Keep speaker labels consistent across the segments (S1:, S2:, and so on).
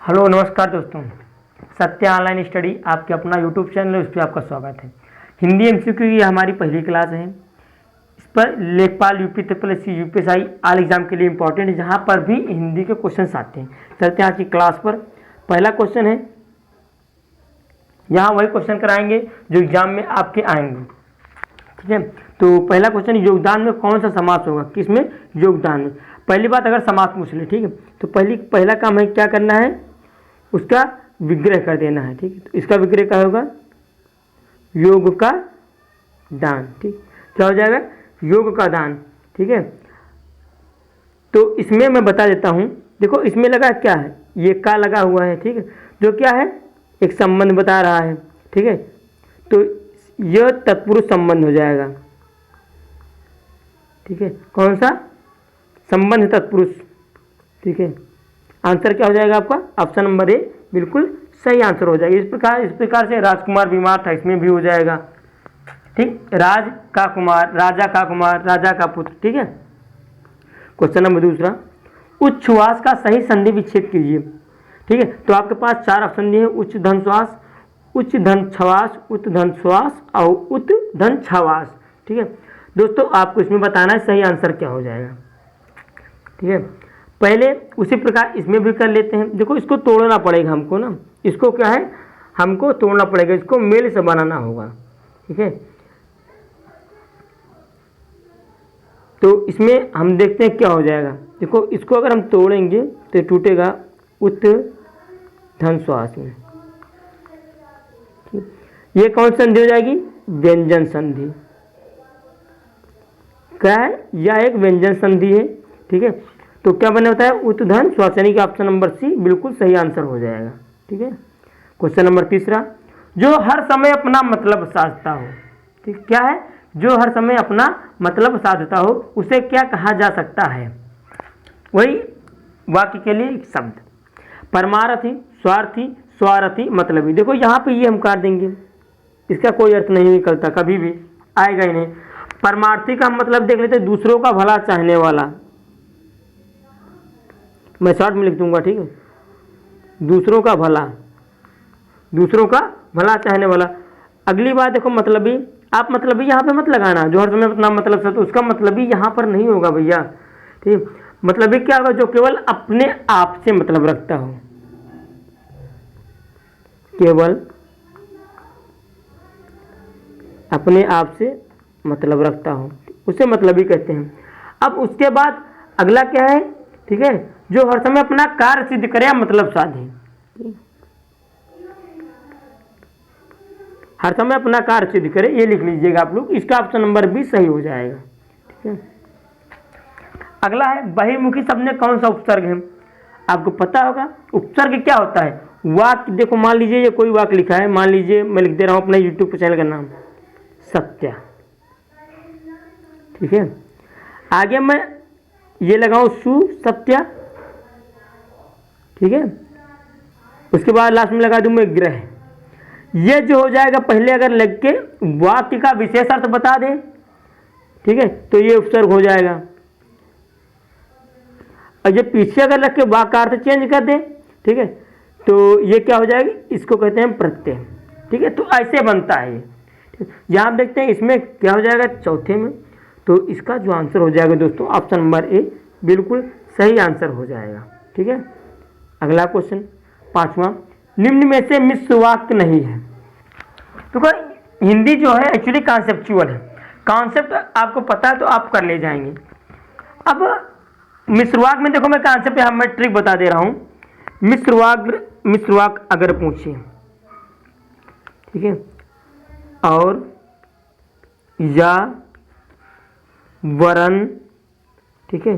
S1: Hello नमस्कार दोस्तों, सत्य ऑनलाइन स्टडी आपके अपना यूट्यूब चैनल है, उस पर आपका स्वागत है। हिंदी एमसीक्यू की हमारी पहली क्लास है। इस पर लेखपाल UP triple UPSI all exam के लिए इंपॉर्टेंट है, जहाँ पर भी हिंदी के क्वेश्चन आते हैं। चलते हैं आज की क्लास पर। पहला क्वेश्चन है, यहाँ वही क्वेश्चन कराएंगे जो एग्जाम में आपके आएंगे, ठीक है। तो पहला क्वेश्चन, योगदान में कौन सा समास होगा? किसमें? योगदान में। पहली बात, अगर समास पूछ ले, ठीक है, तो पहला काम है क्या करना है, उसका विग्रह कर देना है, ठीक है। तो इसका विग्रह क्या होगा? योग का दान, ठीक। क्या हो जाएगा? योग का दान, ठीक है। तो इसमें मैं बता देता हूँ, देखो इसमें लगा क्या है, ये का लगा हुआ है, ठीक है, जो क्या है, एक संबंध बता रहा है, ठीक है। तो यह तत्पुरुष संबंध हो जाएगा, ठीक है। कौन सा संबंध? तत्पुरुष, ठीक है। आंसर क्या हो जाएगा आपका? ऑप्शन नंबर ए बिल्कुल सही आंसर हो जाएगा। इस प्रकार से राजकुमार बीमार था, इसमें भी हो जाएगा, ठीक। राज का कुमार, राजा का कुमार, राजा का पुत्र, ठीक है। क्वेश्चन नंबर दूसरा, उच्छ्वास का सही संधि विच्छेद कीजिए, ठीक है। तो आपके पास चार ऑप्शन दिए हैं, उच्च धन श्वास, उच्च धन छवास, उच्च धन श्वास और उच्च धन छवास, ठीक है। दोस्तों आपको इसमें बताना है सही आंसर क्या हो जाएगा, ठीक है। पहले उसी प्रकार इसमें भी कर लेते हैं। देखो इसको तोड़ना पड़ेगा हमको ना, इसको क्या है, हमको तोड़ना पड़ेगा, इसको मेल से बनाना होगा, ठीक है। तो इसमें हम देखते हैं क्या हो जाएगा। देखो इसको अगर हम तोड़ेंगे तो ये टूटेगा उत धन श्वास में, ये कौन संधि हो जाएगी? व्यंजन संधि। क्या है? यह एक व्यंजन संधि है, ठीक है। तो क्या बने होता है? उत्धन श्वास, यानी कि ऑप्शन नंबर सी बिल्कुल सही आंसर हो जाएगा, ठीक है। क्वेश्चन नंबर तीसरा, जो हर समय अपना मतलब साधता हो, ठीक। क्या है? जो हर समय अपना मतलब साधता हो, उसे क्या कहा जा सकता है? वही वाक्य के लिए एक शब्द, परमार्थी, स्वार्थी, स्वार्थी, मतलबी। देखो यहाँ पे ये हम काट देंगे, इसका कोई अर्थ नहीं निकलता, कभी भी आएगा ही नहीं। परमार्थी का मतलब देख लेते, दूसरों का भला चाहने वाला, मैं शॉर्ट में लिख दूंगा, ठीक है। दूसरों का भला, दूसरों का भला चाहने वाला। अगली बात देखो, मतलबी। आप मतलबी यहाँ पे मत लगाना, जो हर समय अपना मतलब से, तो उसका मतलबी यहाँ पर नहीं होगा भैया, ठीक। मतलबी क्या होगा? जो केवल अपने आप से मतलब रखता हो, केवल अपने आप से मतलब रखता हो, उसे मतलबी कहते हैं। अब उसके बाद अगला क्या है, ठीक है, जो हर समय अपना कार्य सिद्ध करे या मतलब साधे, हर समय अपना कार्य सिद्ध करे, ये लिख लीजिएगा आप लोग। इसका ऑप्शन नंबर बी सही हो जाएगा, ठीक है। अगला है, बहिर्मुखी शब्द में कौन सा उपसर्ग है? आपको पता होगा उपसर्ग क्या होता है। वाक्य देखो, मान लीजिए ये कोई वाक्य लिखा है, मान लीजिए मैं लिख दे रहा हूं अपने यूट्यूब चैनल का नाम सत्या, ठीक है। आगे मैं ये लगाऊं सुसत्या, ठीक है। उसके बाद लास्ट में लगा दूं मैं ग्रह। ये जो हो जाएगा, पहले अगर लग के वाक्य का विशेष अर्थ बता दे, ठीक है, तो ये उपसर्ग हो जाएगा। और ये पीछे अगर लग के वाक्य का अर्थ चेंज कर दे, ठीक है, तो ये क्या हो जाएगी? इसको कहते हैं प्रत्यय, ठीक है। तो ऐसे बनता है ये। यहाँ आप देखते हैं इसमें क्या हो जाएगा चौथे में, तो इसका जो आंसर हो जाएगा दोस्तों, ऑप्शन नंबर ए बिल्कुल सही आंसर हो जाएगा, ठीक है। अगला क्वेश्चन पांचवा, निम्न में से मिश्र वाक्य नहीं है। तो हिंदी जो है एक्चुअली कॉन्सेप्चुअल है, कॉन्सेप्ट आपको पता है तो आप कर ले जाएंगे। अब मिश्र वाक्य में देखो, मैं कॉन्सेप्ट यहाँ मैं ट्रिक बता दे रहा हूँ। मिश्र वाक्य अगर पूछे, ठीक है, और या वरन, ठीक है,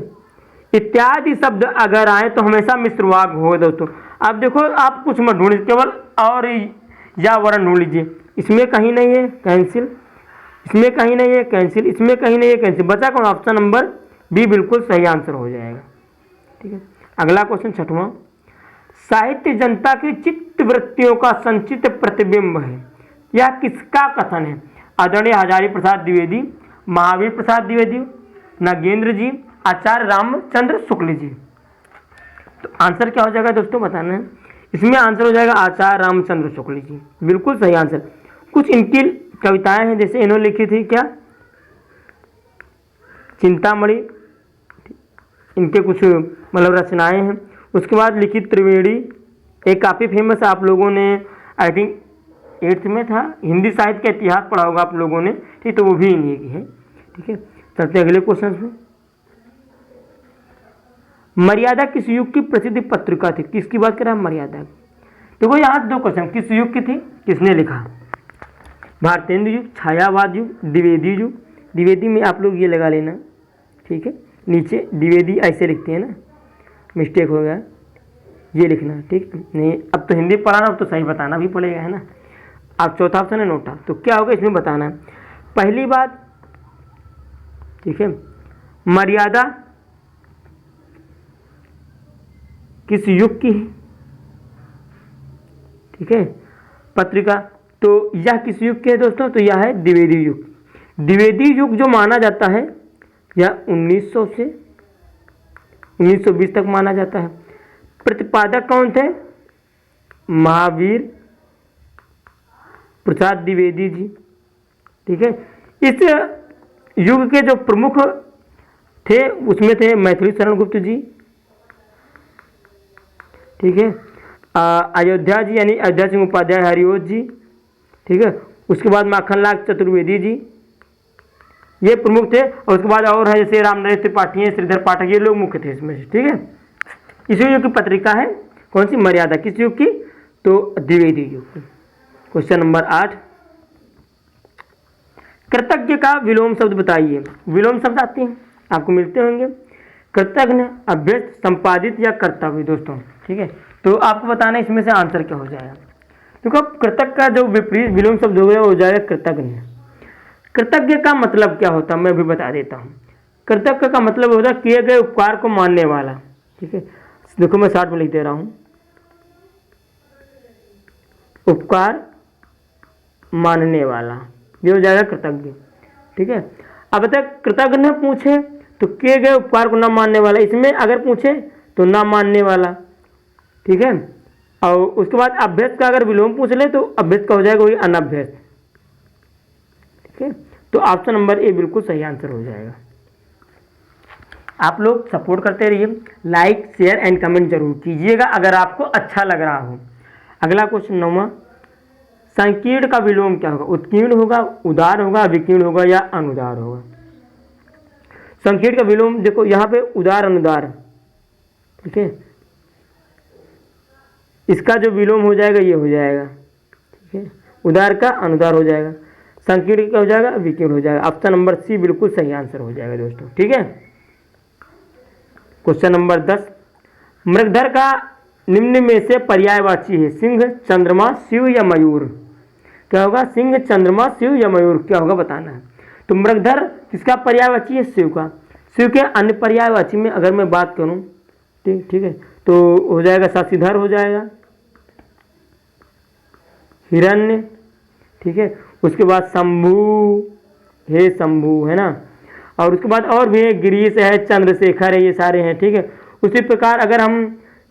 S1: इत्यादि शब्द अगर आए तो हमेशा मिश्र वाक्य हो दोस्तों। अब देखो आप कुछ मत ढूंढिए, केवल और या वरन ढूंढ लीजिए। इसमें कहीं नहीं है कैंसिल, इसमें कहीं नहीं है कैंसिल, इसमें कहीं नहीं है कैंसिल, बचा कौन? ऑप्शन नंबर बी बिल्कुल सही आंसर हो जाएगा, ठीक है। अगला क्वेश्चन छठवां, साहित्य जनता की चित्त वृत्तियों का संचित प्रतिबिंब है, यह किसका कथन है? आदरणीय हजारी प्रसाद द्विवेदी, महावीर प्रसाद द्विवेदी, नागेंद्र जी, आचार्य रामचंद्र शुक्ल जी। तो आंसर क्या हो जाएगा दोस्तों, बताना है। इसमें आंसर हो जाएगा आचार्य रामचंद्र शुक्ल जी, बिल्कुल सही आंसर। कुछ इनकी कविताएं हैं, जैसे इन्होंने लिखी थी क्या, चिंतामणि, इनके कुछ मतलब रचनाएं हैं। उसके बाद लिखी त्रिवेणी, एक काफ़ी फेमस, आप लोगों ने आई थिंक 8th में था, हिंदी साहित्य का इतिहास पढ़ा होगा आप लोगों ने, ठीक, तो वो भी इन्हीं की है। ठीक है, चलते अगले क्वेश्चन में। मर्यादा किस युग की प्रसिद्ध पत्रिका थी? किसकी बात कर रहा है? मर्यादा। देखो यहाँ 2 क्वेश्चन, किस युग की थी, किसने लिखा? भारतेंदु युग, छायावाद युग, द्विवेदी युग। द्विवेदी में आप लोग ये लगा लेना, ठीक है, नीचे द्विवेदी ऐसे लिखते हैं ना, मिस्टेक हो गया, ये लिखना, ठीक नहीं। अब तो हिंदी पढ़ाना, अब तो सही बताना भी पड़ेगा, है ना। अब चौथा ऑप्शन है नोटा, तो क्या होगा इसमें बताना है। पहली बात, ठीक है, मर्यादा किस युग की है, ठीक है, पत्रिका, तो यह किस युग की है दोस्तों? तो यह है द्विवेदी युग। द्विवेदी युग जो माना जाता है यह 1900 से 1920 तक माना जाता है। प्रतिपादक कौन थे? महावीर प्रसाद द्विवेदी जी, ठीक है। इस युग के जो प्रमुख थे उसमें थे मैथिली शरण गुप्त जी, ठीक है, अयोध्या जी यानी अयोध्या सिंह उपाध्याय हरिओत जी, ठीक है। उसके बाद माखनलाल चतुर्वेदी जी, ये प्रमुख थे। और उसके बाद और है जैसे रामनरेश त्रिपाठी हैं, श्रीधर पाठक, ये लोग मुख्य थे इसमें से, ठीक है। इसी युग की पत्रिका है कौन सी? मर्यादा। किस युग की? तो द्विवेदी युग की। क्वेश्चन नंबर 8, कृतज्ञ का विलोम शब्द बताइए। विलोम शब्द आते हैं, आपको मिलते होंगे। कृतज्ञ, अभ्यस्त, संपादित या कर्तव्य दोस्तों, ठीक है। तो आपको बताना इसमें से आंसर क्या हो जाएगा। देखो कृतज्ञ का जो विपरीत विलोम शब्द हो गया वो हो जाएगा कृतज्ञ। कृतज्ञ का मतलब क्या होता है मैं भी बता देता हूँ। कृतज्ञ का मतलब होता है किए गए उपकार को मानने वाला, ठीक है। देखो मैं 60 में लिख दे रहा हूँ, उपकार मानने वाला, ये हो जाएगा कृतज्ञ, ठीक है। अब तक कृतज्ञ न पूछे तो किए गए उपकार को न मानने वाला, इसमें अगर पूछे तो न मानने वाला, ठीक है। और उसके बाद अभ्यस्त का अगर विलोम पूछ ले तो अभ्यस्त का हो जाएगा वही अनभ्यस्त, ठीक है। तो ऑप्शन नंबर ए बिल्कुल सही आंसर हो जाएगा। आप लोग सपोर्ट करते रहिए, लाइक शेयर एंड कमेंट जरूर कीजिएगा अगर आपको अच्छा लग रहा हो। अगला क्वेश्चन 9वां, संकीर्ण का विलोम क्या होगा? उत्कीर्ण होगा, उदार होगा, विकीर्ण होगा या अनुदार होगा? संकीर्ण का विलोम देखो यहाँ पे उदार अनुदार, ठीक है। इसका जो विलोम हो जाएगा ये हो जाएगा, ठीक है, उदार का अनुदार हो जाएगा, संकीर्ण का हो जाएगा विकीर्ण हो जाएगा। ऑप्शन नंबर सी बिल्कुल सही आंसर हो जाएगा दोस्तों, ठीक है। क्वेश्चन नंबर 10, मृगधर का निम्न में से पर्यायवाची है? सिंह, चंद्रमा, शिव या मयूर? क्या होगा? सिंह, चंद्रमा, शिव या मयूर, क्या होगा बताना है। तो मृगधर किसका पर्यायवाची है? शिव का। शिव के अन्य पर्यायवाची में अगर मैं बात करूं, ठीक है, तो हो जाएगा शशिधर हो जाएगा, हिरण्य, ठीक है। उसके बाद शंभु, हे शंभु, है ना। और उसके बाद और भी है, गिरीश है, चंद्रशेखर है, ये सारे हैं, ठीक है। उसी प्रकार अगर हम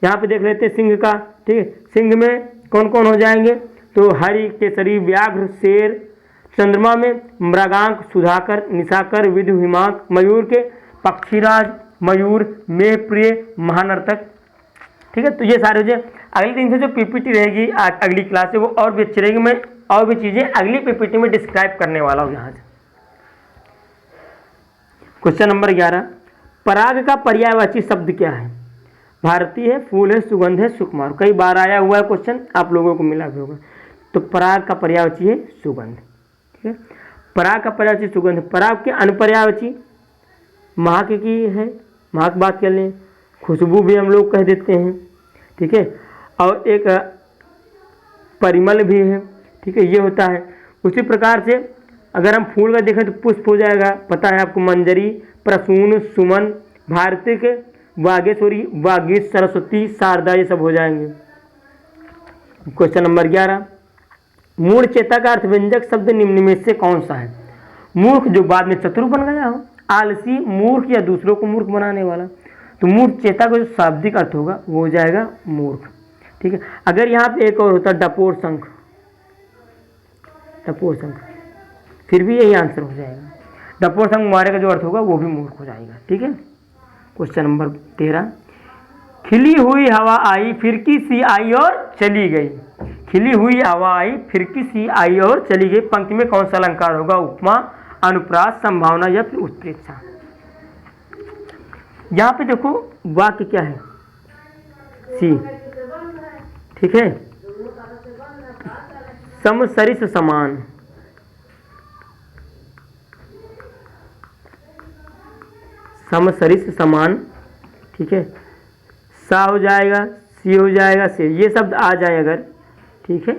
S1: यहाँ पे देख लेते हैं सिंह का, ठीक है, सिंह में कौन कौन हो जाएंगे? तो हरि, केसरी, व्याघ्र, शेर। चंद्रमा में मृगांक, सुधाकर, निशाकर, विधु, हिमांक। मयूर के पक्षीराज, मयूर, मेघप्रिय, महानर्तक, ठीक है। तो ये सारे हो जाए। अगले दिन से जो पीपीटी रहेगी अगली क्लास से वो और भी अच्छी रहेगी, मैं और भी चीज़ें अगली पीपीटी में डिस्क्राइब करने वाला हूँ यहाँ से। क्वेश्चन नंबर 11, पराग का पर्यायवाची शब्द क्या है? भारतीय है, फूल है, सुगंध है, सुकुमार। कई बार आया हुआ है क्वेश्चन, आप लोगों को मिला भी होगा। तो पराग का पर्यायवाची है सुगंध, ठीक है। पराग का पर्यायवाची सुगंध। पराग के अनुपर्यायवाची महक की है, महक बात कर लें, खुशबू भी हम लोग कह देते हैं, ठीक है। और एक परिमल भी है, ठीक है, ये होता है। उसी प्रकार से अगर हम फूल का देखें तो पुष्प हो जाएगा, पता है आपको, मंजरी, प्रसून, सुमन, भारतिक, वागेश्वरी, वागीश, सरस्वती, शारदा, ये सब हो जाएंगे। क्वेश्चन नंबर 11, मूढ़ चेता का अर्थव्यंजक शब्द निम्न में से कौन सा है? मूर्ख जो बाद में चतुर बन गया हो, आलसी, मूर्ख या दूसरों को मूर्ख बनाने वाला। तो मूढ़ चेता का जो शाब्दिक अर्थ होगा वो हो जाएगा मूर्ख, ठीक है। अगर यहाँ पे एक और होता डपोर शंख, फिर भी यही आंसर हो जाएगा। डपोर शंख मारे का जो अर्थ होगा वो भी मूर्ख हो जाएगा। ठीक है। क्वेश्चन नंबर 13, खिली हुई हवा आई फिरकी सी आई और चली गई। खिली हुई हवा आई फिरकी सी आई और चली गई, पंक्ति में कौन सा अलंकार होगा? उपमा, अनुप्रास, संभावना या फिर उत्प्रेक्षा। यहाँ पे देखो वाक्य क्या है? सी। ठीक है। समसरिस समान, समसरिस समान। ठीक है। सा हो जाएगा, सी हो जाएगा, से, ये शब्द आ जाए अगर, ठीक है,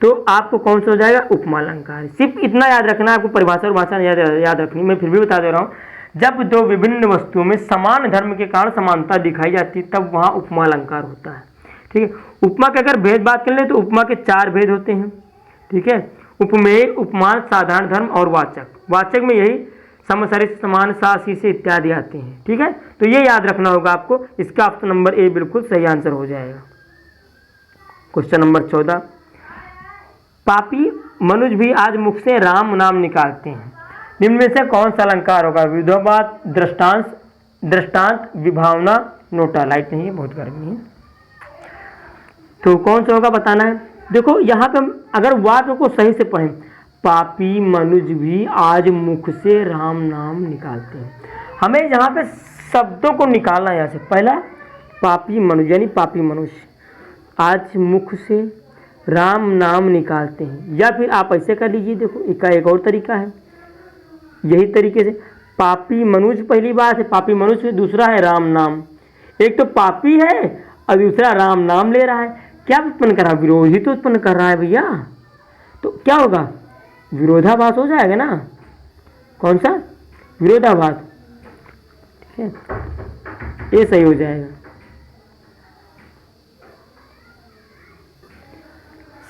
S1: तो आपको कौन सा हो जाएगा? उपमा अलंकार। सिर्फ इतना याद रखना, आपको परिभाषा और भाषा याद रखनी। मैं फिर भी बता दे रहा हूँ, जब दो विभिन्न वस्तुओं में समान धर्म के कारण समानता दिखाई जाती है तब वहाँ उपमा अलंकार होता है। ठीक है। उपमा के अगर भेद बात कर ले तो उपमा के 4 भेद होते हैं। ठीक है। उपमेय, उपमान, साधारण धर्म और वाचक। वाचक में यही समसरिस समान, सा, सी, से इत्यादि आते हैं। ठीक है। तो ये याद रखना होगा आपको। इसका ऑप्शन नंबर ए बिल्कुल सही आंसर हो जाएगा। क्वेश्चन नंबर 14, पापी मनुज भी आज मुख से राम नाम निकालते हैं। निम्न में से कौन सा अलंकार होगा? विरोधाभास, दृष्टांत, विभावना, नोटा। लाइट नहीं है, बहुत गर्मी है, तो कौन सा होगा बताना है। देखो यहाँ पे हम अगर वाक्य को सही से पढ़ें, पापी मनुज भी आज मुख से राम नाम निकालते हैं, हमें यहाँ पे शब्दों को निकालना है। यहाँ से पहला पापी मनुज यानी पापी मनुष्य आज मुख से राम नाम निकालते हैं, या फिर आप ऐसे कर लीजिए। देखो इसका एक और तरीका है, यही तरीके से पापी मनुष्य पहली बात है, पापी मनुष्य, दूसरा है राम नाम। एक तो पापी है और दूसरा राम नाम ले रहा है। क्या उत्पन्न कर रहा है? विरोधी तो उत्पन्न कर रहा है भैया। तो क्या होगा? विरोधाभास हो जाएगा ना। कौन सा? विरोधाभास। ठीक है, ये सही हो जाएगा।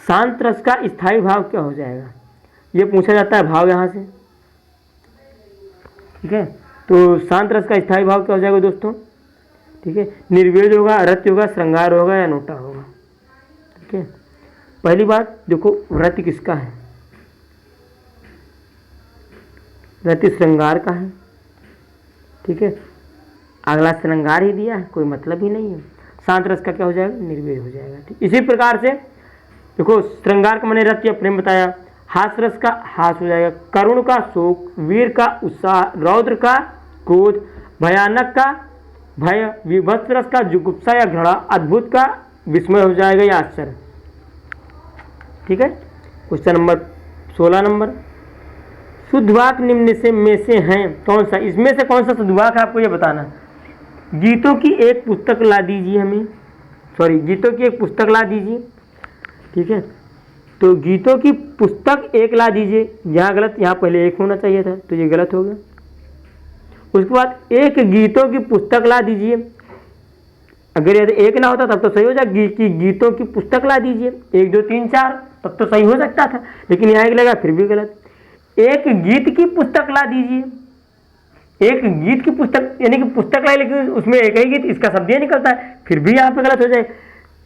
S1: शांत रस का स्थायी भाव क्या हो जाएगा? ये पूछा जाता है भाव यहाँ से। ठीक है। तो शांत रस का स्थायी भाव क्या हो जाएगा दोस्तों? ठीक है। निर्वेद होगा, रत्य होगा, श्रृंगार होगा या नोटा होगा। ठीक है। पहली बात देखो, रत्य किसका है? रत्य श्रृंगार का है। ठीक है। अगला श्रृंगार ही दिया है, कोई मतलब ही नहीं है। शांत रस का क्या हो जाएगा? निर्वेद हो जाएगा। ठीक, इसी प्रकार से देखो, श्रृंगार का मैंने रत्य प्रेम बताया। हास रस का हास हो जाएगा, करुण का शोक, वीर का उत्साह, रौद्र का क्रोध, भयानक का भय, विभत्स रस का जुगुप्सा या घृणा, अद्भुत का विस्मय हो जाएगा या आश्चर्य। ठीक है। क्वेश्चन नंबर 16 नंबर, शुद्ध वाक्य निम्न से में से हैं कौन सा? इसमें से कौन सा शुद्ध वाक्य है आपको ये बताना। गीतों की एक पुस्तक ला दीजिए हमें, गीतों की एक पुस्तक ला दीजिए। ठीक है। तो गीतों की पुस्तक एक ला दीजिए, यहाँ गलत, यहाँ पहले एक होना चाहिए था, तो ये गलत हो गया। उसके बाद एक गीतों की पुस्तक ला दीजिए, अगर यदि एक ना होता तब तो सही हो जाए, गीतों की पुस्तक ला दीजिए, 1 2 3 4, तब तो सही हो सकता था, लेकिन यहाँ एक लगा फिर भी गलत। एक गीत की पुस्तक ला दीजिए, एक गीत की पुस्तक यानी कि पुस्तक लाई लेकिन उसमें एक ही गीत, इसका शब्द ये निकलता है, फिर भी यहाँ पे गलत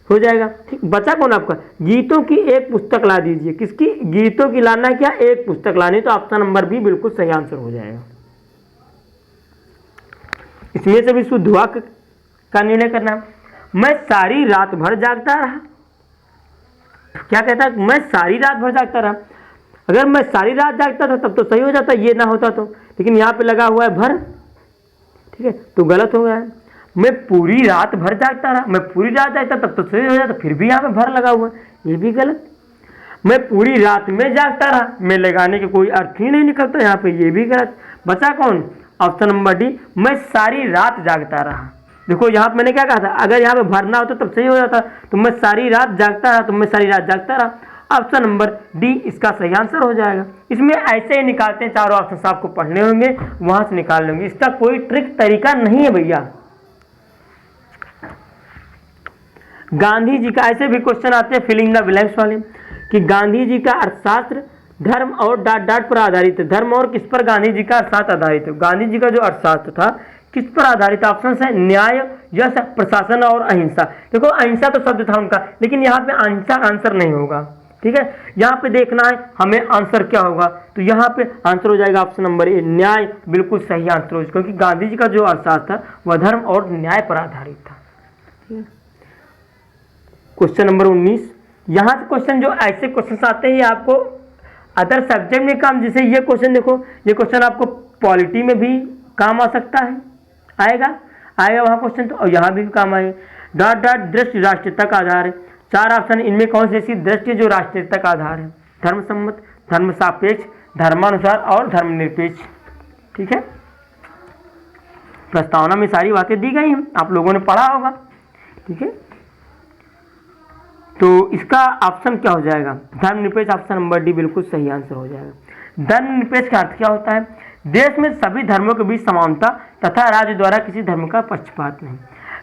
S1: हो जाएगा। ठीक, बचा कौन आपका? गीतों की एक पुस्तक ला दीजिए। किसकी? गीतों की लाना क्या? एक पुस्तक लानी, तो ऑप्शन नंबर बी बिल्कुल सही आंसर हो जाएगा। इसमें से भी शुद्ध वाक्य का निर्णय करना है। मैं सारी रात भर जागता रहा। क्या कहता है? मैं सारी रात भर जागता रहा। अगर मैं सारी रात जागता था तब तो सही हो जाता, ये ना होता तो, लेकिन यहाँ पे लगा हुआ है भर। ठीक है, तो गलत हो गया है। मैं पूरी रात भर जागता रहा, मैं पूरी रात जागता तब तो सही हो जाता, फिर भी यहाँ पे भर लगा हुआ है, ये भी गलत। मैं पूरी रात में जागता रहा, मैं लगाने के कोई अर्थ ही नहीं निकलता यहाँ पे, ये भी गलत। बचा कौन? ऑप्शन नंबर डी, मैं सारी रात जागता रहा। देखो यहाँ पे मैंने क्या कहा था, अगर यहाँ पे भरना होता तब सही हो जाता, तो मैं सारी रात जागता रहा, तो मैं सारी रात जागता रहा। ऑप्शन नंबर डी इसका सही आंसर हो जाएगा। इसमें ऐसे ही निकालते हैं, चारों ऑप्शन आपको पढ़ने होंगे, वहां से निकाल लेंगे, इसका कोई ट्रिक तरीका नहीं है भैया। गांधी जी का, ऐसे भी क्वेश्चन आते हैं फिलिंग द ब्लैंक्स वाले, कि गांधी जी का अर्थशास्त्र धर्म और डॉट डॉट पर आधारित है। धर्म और किस पर गांधी जी का अर्थशास्त्र आधारित है? गांधी जी का जो अर्थशास्त्र था किस पर आधारित? ऑप्शन है न्याय, यश, प्रशासन और अहिंसा। देखो अहिंसा तो शब्द था उनका, लेकिन यहाँ पे अहिंसा आंसर नहीं होगा, ठीक है। यहाँ पे देखना है हमें आंसर क्या होगा, तो यहाँ पे आंसर हो जाएगा ऑप्शन नंबर ए, न्याय। बिल्कुल सही आंसर हो, क्योंकि गांधी जी का जो अर्थशास्त्र था वह धर्म और न्याय पर आधारित था। क्वेश्चन नंबर 19, यहाँ से क्वेश्चन जो ऐसे क्वेश्चन आते हैं आपको अदर सब्जेक्ट में काम, जैसे ये क्वेश्चन देखो, ये क्वेश्चन आपको पॉलिटी में भी काम आ सकता है, आएगा वहाँ क्वेश्चन, तो और यहाँ भी काम आएगा। डॉट डॉट दृष्टि राष्ट्रीयता का आधार है, 4 ऑप्शन, इनमें कौन सी ऐसी दृष्टि जो राष्ट्रीयता का आधार है? धर्म सम्मत, धर्म सापेक्ष, धर्मानुसार और धर्मनिरपेक्ष, ठीक है। प्रस्तावना में सारी बातें दी गई हैं, आप लोगों ने पढ़ा होगा, ठीक है। तो इसका ऑप्शन क्या हो जाएगा? धर्मनिरपेक्ष, ऑप्शन नंबर डी बिल्कुल सही आंसर हो जाएगा। धर्मनिरपेक्ष का अर्थ क्या होता है? देश में सभी धर्मों के बीच समानता तथा राज्य द्वारा किसी धर्म का पक्षपात नहीं।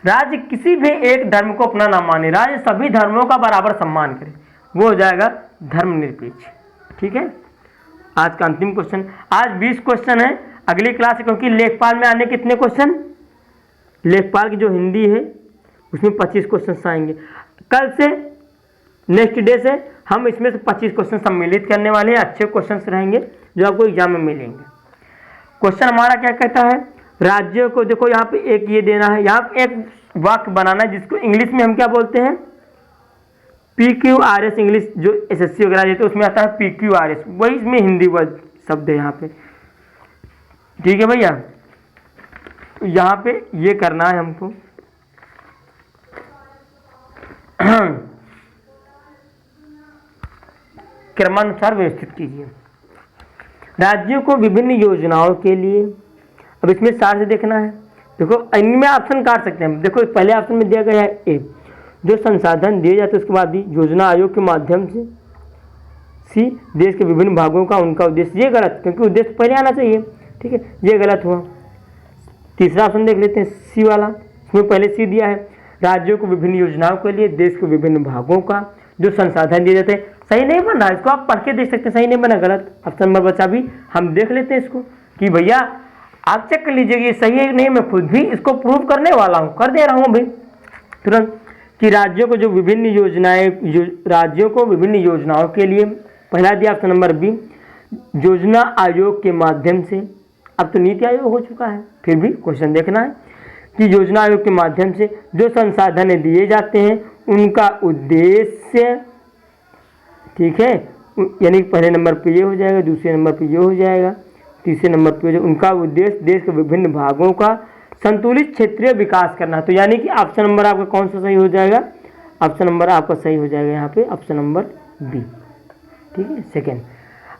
S1: राज्य किसी भी एक धर्म को अपना ना माने, राज्य सभी धर्मों का बराबर सम्मान करे, वो हो जाएगा धर्मनिरपेक्ष, ठीक है। आज का अंतिम क्वेश्चन, आज 20 क्वेश्चन है, अगली क्लास, क्योंकि लेखपाल में आने कितने क्वेश्चन, लेखपाल की जो हिंदी है उसमें 25 क्वेश्चन आएंगे। कल से नेक्स्ट डे से हम इसमें से 25 क्वेश्चन सम्मिलित करने वाले हैं, अच्छे क्वेश्चन रहेंगे जो आपको एग्जाम में मिलेंगे। क्वेश्चन हमारा क्या कहता है? राज्यों को, देखो यहाँ पे एक ये देना है, यहाँ पे एक वाक्य बनाना है जिसको इंग्लिश में हम क्या बोलते हैं? PQRS, इंग्लिश जो SSC वगैरह देते हैं उसमें आता है PQRS, वही इसमें हिंदी वर्ड शब्द है यहाँ पे, ठीक है भैया। तो यहाँ पे ये करना है हमको क्रमानुसार व्यवस्थित कीजिए। राज्यों को विभिन्न योजनाओं के लिए, अब इसमें सार से देखना है, देखो इनमें ऑप्शन काट सकते हैं। देखो पहले ऑप्शन में दिया गया है ए, जो संसाधन दिए जाते हैं उसके बाद भी योजना आयोग के माध्यम से। सी, देश के विभिन्न भागों का उनका उद्देश्य, ये गलत, क्योंकि उद्देश्य पहले आना चाहिए, ठीक है, ये गलत हुआ। तीसरा ऑप्शन देख लेते हैं, सी वाला, इसमें पहले सी दिया है, राज्यों को विभिन्न योजनाओं के लिए देश के विभिन्न भागों का जो संसाधन दिए जाते हैं। सही नहीं बन रहा, इसको आप पढ़ के देख सकते हैं, सही नहीं बना, गलत। ऑप्शन नंबर बचा भी, हम देख लेते हैं इसको कि भैया आप चेक कर लीजिए ये सही है कि नहीं। मैं खुद भी इसको प्रूव करने वाला हूँ, कर दे रहा हूँ भाई तुरंत, कि राज्यों को जो विभिन्न योजनाएं, राज्यों को विभिन्न योजनाओं के लिए, पहला दिया ऑप्शन नंबर बी, योजना आयोग के माध्यम से। अब तो नीति आयोग हो चुका है, फिर भी क्वेश्चन देखना है कि योजना आयोग के माध्यम से जो संसाधन दिए जाते हैं उनका उद्देश्य, ठीक है, यानी पहले नंबर पे ये हो जाएगा, दूसरे नंबर पे ये हो जाएगा, तीसरे नंबर पे उनका उद्देश्य देश के विभिन्न भागों का संतुलित क्षेत्रीय विकास करना। तो यानी कि ऑप्शन नंबर आपका कौन सा सही हो जाएगा? ऑप्शन नंबर आपका सही हो जाएगा यहाँ पे ऑप्शन नंबर बी, ठीक है, सेकेंड।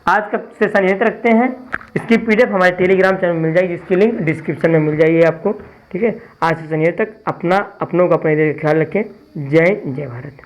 S1: आज का सेशन यहीं तक रखते हैं। इसकी PDF हमारे टेलीग्राम चैनल में मिल जाएगी, जिसकी लिंक डिस्क्रिप्शन में मिल जाएगी आपको, ठीक है। आज सेशन यहीं तक, अपनों का अपने ख्याल रखें। जय भारत।